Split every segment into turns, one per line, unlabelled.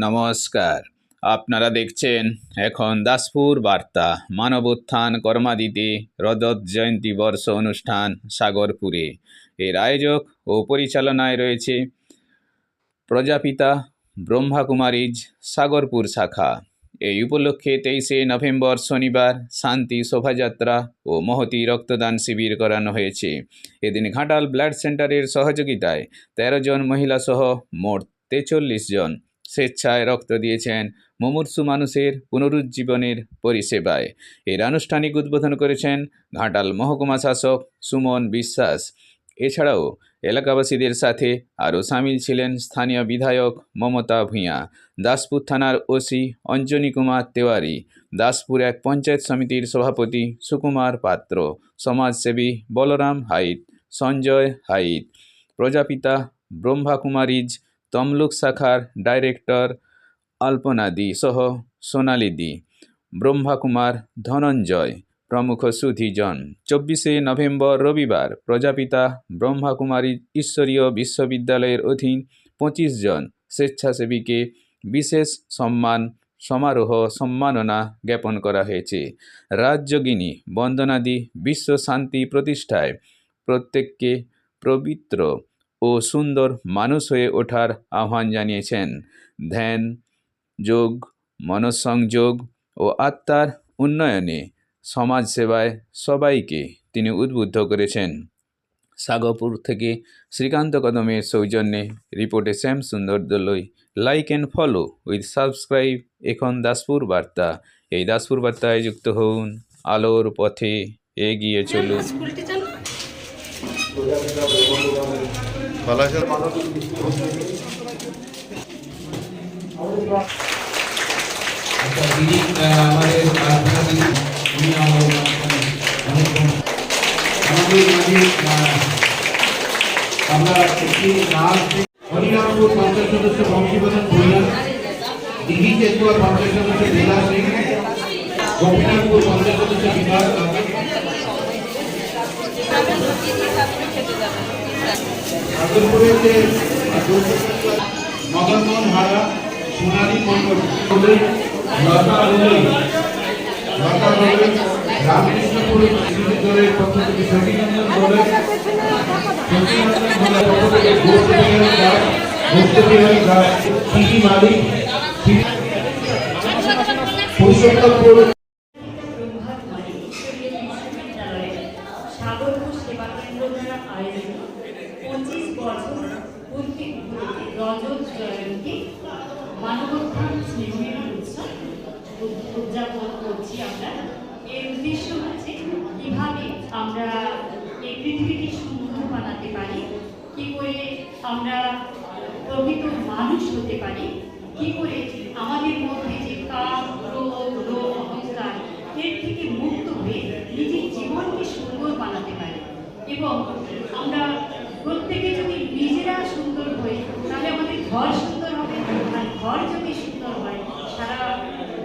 নমস্কার, আপনারা দেখছেন এখন দাসপুর বার্তা। মানব উত্থান কর্মাদিতে রজত জয়ন্তী বর্ষ অনুষ্ঠান সাগরপুরে। এর আয়োজক ও পরিচালনায় রয়েছে প্রজাপিতা ব্রহ্মাকুমারীজ সাগরপুর শাখা। এই উপলক্ষে 23শে নভেম্বর শনিবার শান্তি শোভাযাত্রা ও মহতী রক্তদান শিবির করানো হয়েছে। এদিন ঘাটাল ব্লাড সেন্টারের সহযোগিতায় 13 জন মহিলা সহ মোট 43 জন স্বেচ্ছায় রক্ত দিয়েছেন মুমূর্ষু মানুষের পুনরুজ্জীবনের পরিষেবায়। এর আনুষ্ঠানিক উদ্বোধন করেছেন ঘাটাল মহকুমা শাসক সুমন বিশ্বাস। এছাড়াও এলাকাবাসীদের সাথে আরও সামিল ছিলেন স্থানীয় বিধায়ক মমতা ভূঁইয়া, দাসপুর থানার ওসি অঞ্জনী কুমার তেওয়ারি, দাসপুর এক পঞ্চায়েত সমিতির সভাপতি সুকুমার পাত্র, সমাজসেবী বলরাম হাইত, সঞ্জয় হাইত, প্রজাপিতা ব্রহ্মাকুমারীজ তমলুক শাখার ডাইরেক্টর আলপনাদি সহ সোনালিদি, ব্রহ্মাকুমার ধনঞ্জয় প্রমুখ সুধীজন। 24শে নভেম্বর রবিবার প্রজাপিতা ব্রহ্মাকুমারী ঈশ্বরীয় বিশ্ববিদ্যালয়ের অধীন 25 জন স্বেচ্ছাসেবীকে বিশেষ সম্মাননা জ্ঞাপন করা হয়েছে। রাজযোগিনী বন্দনাদি বিশ্ব শান্তি প্রতিষ্ঠায় প্রত্যেককে পবিত্র ও সুন্দর মানুষ হয়ে ওঠার আহ্বান জানিয়েছেন। ধ্যান, যোগ, মনঃসংযোগ ও আত্মার উন্নয়নে সমাজসেবায় সবাইকে তিনি উদ্বুদ্ধ করেছেন। সাগরপুর থেকে শ্রীকান্ত কদমের সৌজন্যে রিপোর্টে শ্যাম সুন্দর দলই। Like and follow with subscribe এখন দাসপুর বার্তা। এই দাসপুর বার্তায় যুক্ত হন, আলোর পথে এগিয়ে চলুন।
আমরা একটি নাচ হরিরামপুর পঞ্চায়েত সদস্য বংশীবদন ভূঁইয়া, দিঘি চেতুয়া পঞ্চায়েত সদস্য লীলা সিং, গোপীনাথপুর পঞ্চায়েত সদস্য বিভাগ, সাগরপুরেতে মদনমোহন হারা, সোনালী মন্ডল, লতা রুই, রামকৃষ্ণপুর বিশ্ববিদ্যালয়ের পক্ষ থেকে সতীনন্দন দলের
সাগরপুর সেবা কেন্দ্র দ্বারা আয়োজিত 25 বছর পূর্তি রজত জয়ন্তী মানবোত্থান স্মৃতি উৎসব উদযাপন করছি আমরা। এর উদ্দেশ্য হচ্ছে কিভাবে আমরা এই পৃথিবীকে সুন্দর বানাতে পারি, কি করে আমরা প্রকৃত মানুষ হতে পারি, কি করে আমাদের মধ্যে যে কাম, ক্রোধ, লোভ, অহংকার এর থেকে মুক্ত হয়ে নিজের জীবনকে সুন্দর বানাতে পারি। এবং আমরা প্রত্যেকে যদি নিজেরা সুন্দর হই তাহলে আমাদের ঘর সুন্দর হবে, আর ঘর যদি সুন্দর হয় সারা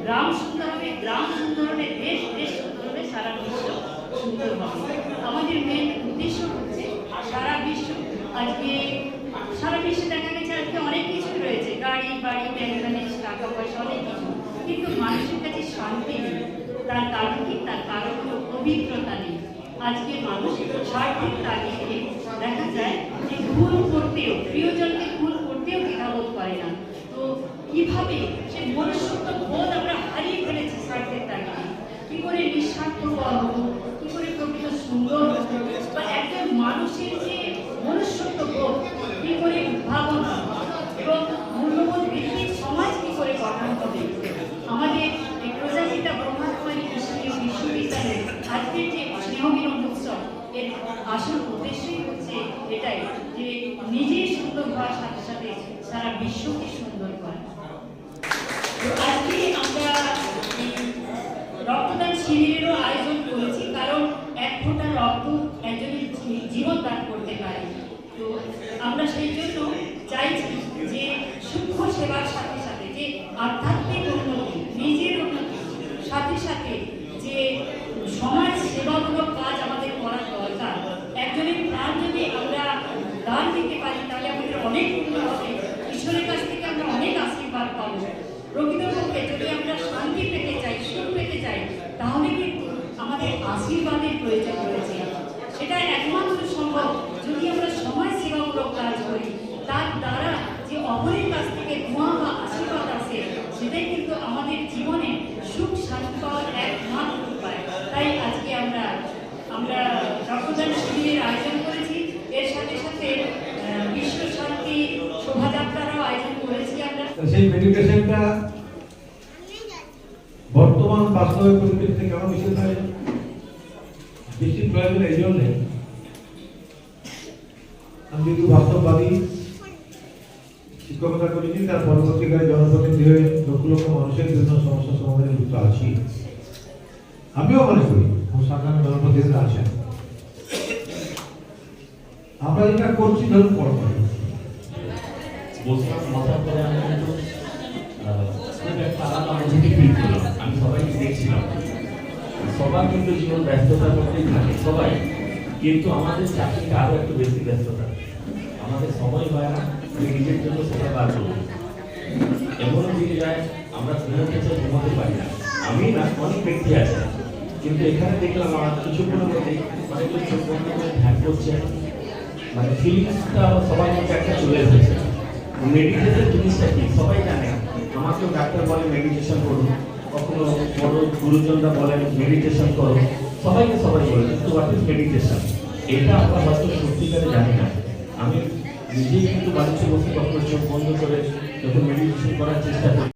গ্রাম সুন্দর হবে, গ্রাম সুন্দর হলে দেশ, দেশ সুন্দর হলে সারা বিশ্ব সুন্দর হবে। আমাদের মেন উদ্দেশ্য হচ্ছে সারা বিশ্ব, আজকে সারা বিশ্বে দেখা গেছে আজকে অনেক কিছু রয়েছে, গাড়ি বাড়ি, ব্যাংক ব্যালেন্স, টাকা পয়সা, অনেক কিছু, কিন্তু মানুষের কাছে শান্তি নেই। তার কারণ কি? তার কারণ হলো পবিত্রতা নেই। আজকে মানুষ স্বার্থের তাগিদে দেখা যায় যে ভুল করতেও, প্রিয়জনকে ভুল করতেও দ্বিধাবোধ করে না। তো কিভাবে সে মনুষ্যত্ব বোধ আমরা হারিয়ে ফেলেছি স্বার্থের তাগিদে। কি করে নিঃস্বার্থ হবো, কি করে প্রকৃত সুন্দর হবো, বা একজন মানুষের যে মনুষ্যত্ব বোধ কি করে উদ্ভাবন হবে এবং মূল্যবোধ ভিত্তিক সমাজ কি করে গঠন হবে। আমাদের এই প্রজাপিতা ব্রহ্মাকুমারী ঈশ্বরীয় বিশ্ববিদ্যালয়ের আজকের যে স্নেহমিলন উৎসব, এর আসল উদ্দেশ্যই হচ্ছে এটাই যে নিজের সুন্দর হওয়ার সাথে সাথে সারা বিশ্বকে সুন্দর করা। আজকে আমরা রক্তদান শিবিরেরও আয়োজন করেছি, কারণ এক ফোঁটা রক্ত একজনের জীবন দান করতে পারে। তো আমরা সেই জন্য চাইছি যে সূক্ষ্ম সেবার সাথে সাথে যে আধ্যাত্মিক উন্নতি, নিজের উন্নতি, সাথে সাথে যে সমাজ সেবামূলক কাজ আমাদের করা দরকার। একজনের প্রাণ যদি আমরা
সেই মেডিটেশনটা বর্তমান বাস্তবের পরিপ্রেক্ষিতে কেন বেশি প্রয়োজন এই জন্যে আমি যেহেতু বাস্তববাদী শিক্ষকতা করেছি, তার পরবর্তীকালে জনপ্রতিনিধি হয়ে লক্ষ লক্ষ মানুষের বিভিন্ন সমস্যা সমাধানে যুক্ত আছি। আমিও মনে করি আমার সাধারণ জনপ্রতিনিধিরা আছেন, আমরা যেটা করছি ধরুন পরপর
বসলাম মাথার পরে আমি কিন্তু খুব একটা আলাদা অনুভূতি ফিল করলাম। আমি সবাইকে দেখছিলাম, সবাই কিন্তু জীবন ব্যস্ততার মধ্যেই থাকে সবাই, কিন্তু আমাদের চাকরিটা আরো একটু বেশি ব্যস্ততা। আমাদের সময় হয় না নিজের জন্য সেটা বার করবো। এমন দিকে যায় আমরা ঘুমোতে চাই, ঘুমাতে পারি না। আমি না, অনেক ব্যক্তি আছে, কিন্তু এখানে দেখলাম আমার কিছুক্ষণের মধ্যে অনেকগুলো চোখ বন্ধ করে ধ্যান করছে, মানে ফিলিংসটা সবাই মধ্যে একটা চলে এসেছে। মেডিটেশন জিনিসটা কি সবাই জানে, আমাকেও ডাক্তার বলে মেডিটেশন করুন, কখনো বড় গুরুজনরা বলেন মেডিটেশন করো, সবাইকে সবাই বলে, কিন্তু হোয়াট ইজ মেডিটেশন এটা আমরা হয়তো সত্যিকারে জানি না। আমি নিজেই কিন্তু বাড়িতে বসে কখনো চোখ বন্ধ করে যখন মেডিটেশন করার চেষ্টা করি।